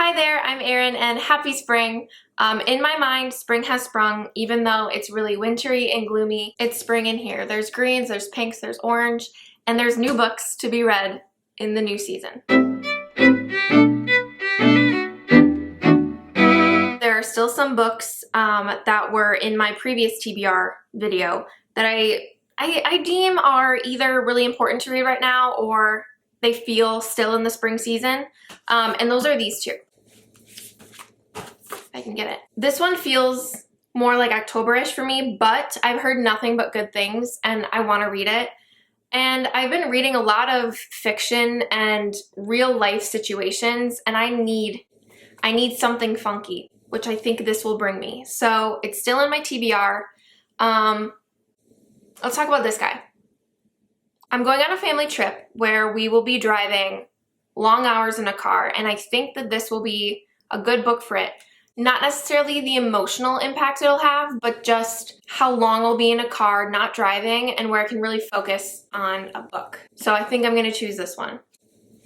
Hi there, I'm Erin and happy spring. In my mind, spring has sprung, even though it's really wintry and gloomy. It's spring in here. There's greens, there's pinks, there's orange, and there's new books to be read in the new season. There are still some books that were in my previous TBR video that I deem are either really important to read right now or they feel still in the spring season, and those are these two. If I can get it. This one feels more like October-ish for me, but I've heard nothing but good things and I want to read it. And I've been reading a lot of fiction and real life situations, and I need something funky, which I think this will bring me. So it's still in my TBR. Let's talk about this guy. I'm going on a family trip where we will be driving long hours in a car, and I think that this will be a good book for it. Not necessarily the emotional impact it'll have, but just how long I'll be in a car not driving and where I can really focus on a book. So I think I'm going to choose this one.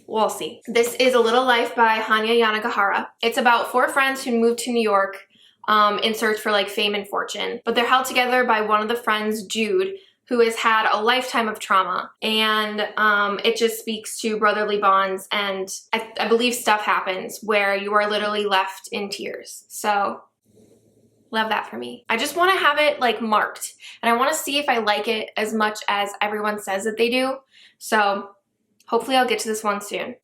We'll see. This is A Little Life by Hanya Yanagihara. It's about 4 friends who moved to New York in search for like fame and fortune, but they're held together by one of the friends, Jude, who has had a lifetime of trauma, and it just speaks to brotherly bonds, and I believe stuff happens where you are literally left in tears. So love that for me. I just want to have it like marked, and I want to see if I like it as much as everyone says that they do. So hopefully I'll get to this one soon.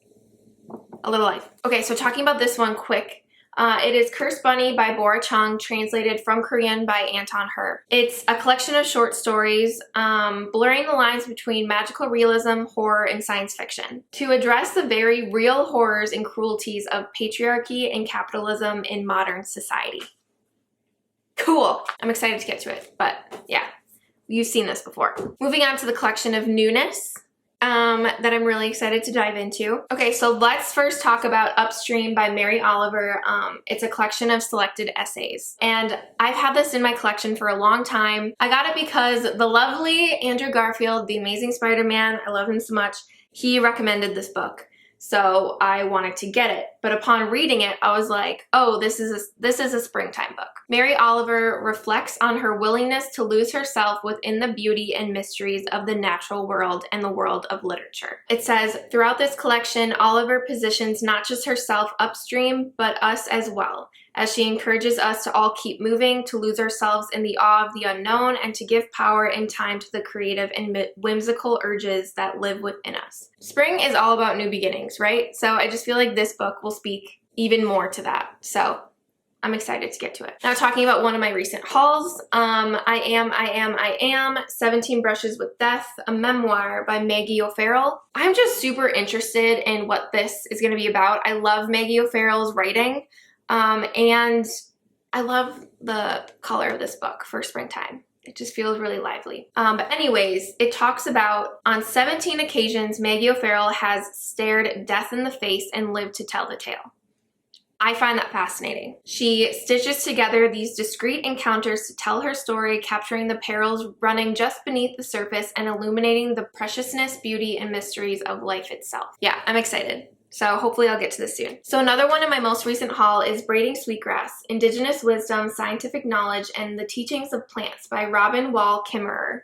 A Little Life. Okay, so talking about this one quick. It is Cursed Bunny by Bora Chung, translated from Korean by Anton Her. It's a collection of short stories, blurring the lines between magical realism, horror, and science fiction, to address the very real horrors and cruelties of patriarchy and capitalism in modern society. Cool! I'm excited to get to it, but yeah, you've seen this before. Moving on to the collection of newness that I'm really excited to dive into. Okay, so let's first talk about Upstream by Mary Oliver. It's a collection of selected essays, and I've had this in my collection for a long time. I got it because the lovely Andrew Garfield, the Amazing Spider-Man, I love him so much, he recommended this book. So I wanted to get it, but upon reading it, I was like, oh, this is a springtime book. Mary Oliver reflects on her willingness to lose herself within the beauty and mysteries of the natural world and the world of literature. It says, throughout this collection, Oliver positions not just herself upstream, but us as well, as she encourages us to all keep moving, to lose ourselves in the awe of the unknown, and to give power and time to the creative and whimsical urges that live within us. Spring is all about new beginnings, right? So I just feel like this book will speak even more to that. So I'm excited to get to it. Now, talking about one of my recent hauls, I Am 17 Brushes with Death, a memoir by Maggie O'Farrell. I'm just super interested in what this is going to be about. I love Maggie O'Farrell's writing. And I love the color of this book for springtime. It just feels really lively. But anyways, it talks about, on 17 occasions, Maggie O'Farrell has stared death in the face and lived to tell the tale. I find that fascinating. She stitches together these discrete encounters to tell her story, capturing the perils running just beneath the surface and illuminating the preciousness, beauty, and mysteries of life itself. Yeah, I'm excited. So hopefully I'll get to this soon. So another one in my most recent haul is Braiding Sweetgrass, Indigenous Wisdom, Scientific Knowledge, and the Teachings of Plants by Robin Wall Kimmerer.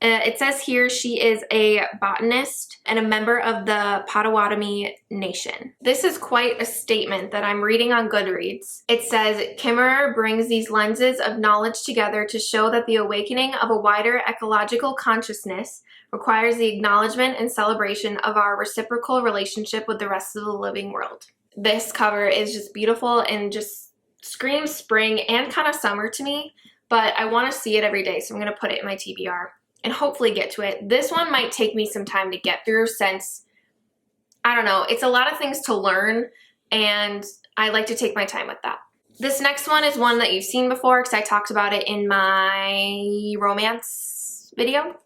It says here she is a botanist and a member of the Potawatomi Nation. This is quite a statement that I'm reading on Goodreads. It says, Kimmerer brings these lenses of knowledge together to show that the awakening of a wider ecological consciousness requires the acknowledgement and celebration of our reciprocal relationship with the rest of the living world. This cover is just beautiful and just screams spring and kind of summer to me, but I want to see it every day, so I'm going to put it in my TBR and hopefully get to it. This one might take me some time to get through since, I don't know, it's a lot of things to learn, and I like to take my time with that. This next one is one that you've seen before because I talked about it in my romance video.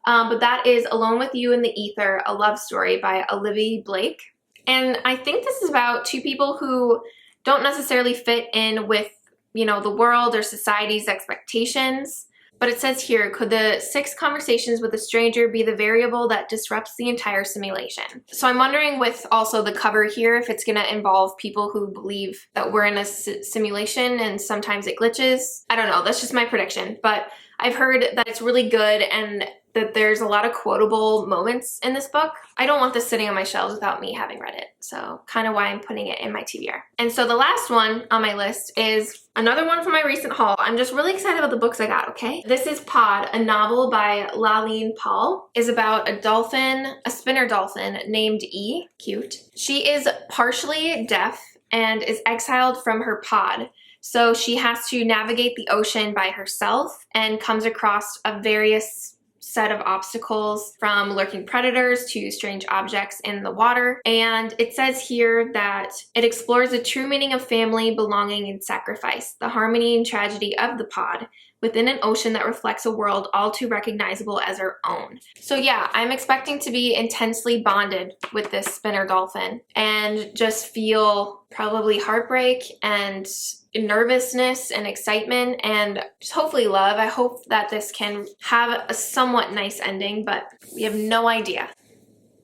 But that is Alone with You in the Ether, a love story by Olivia Blake. And I think this is about 2 people who don't necessarily fit in with, you know, the world or society's expectations. But it says here, could the 6 conversations with a stranger be the variable that disrupts the entire simulation? So I'm wondering with also the cover here, if it's gonna involve people who believe that we're in a simulation and sometimes it glitches. I don't know, that's just my prediction. But I've heard that it's really good and that there's a lot of quotable moments in this book. I don't want this sitting on my shelves without me having read it, so kind of why I'm putting it in my TBR. And so the last one on my list is another one from my recent haul. I'm just really excited about the books I got, okay? This is Pod, a novel by Laline Paul. Is about a dolphin, a spinner dolphin named E. Cute. She is partially deaf and is exiled from her pod. So she has to navigate the ocean by herself and comes across a various set of obstacles, from lurking predators to strange objects in the water. And it says here that it explores the true meaning of family, belonging, and sacrifice, the harmony and tragedy of the pod within an ocean that reflects a world all too recognizable as our own. So yeah, I'm expecting to be intensely bonded with this spinner dolphin and just feel probably heartbreak and nervousness and excitement and just hopefully love. I hope that this can have a somewhat nice ending, but we have no idea.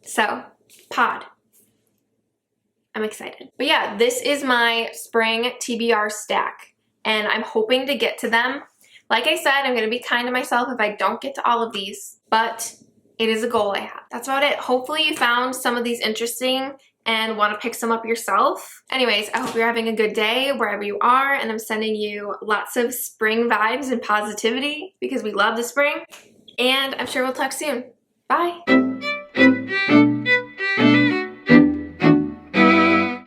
So, Pod. I'm excited. But yeah, this is my spring TBR stack, and I'm hoping to get to them. Like I said, I'm going to be kind to myself if I don't get to all of these, but it is a goal I have. That's about it. Hopefully you found some of these interesting and want to pick some up yourself. Anyways, I hope you're having a good day wherever you are, and I'm sending you lots of spring vibes and positivity because we love the spring, and I'm sure we'll talk soon. Bye.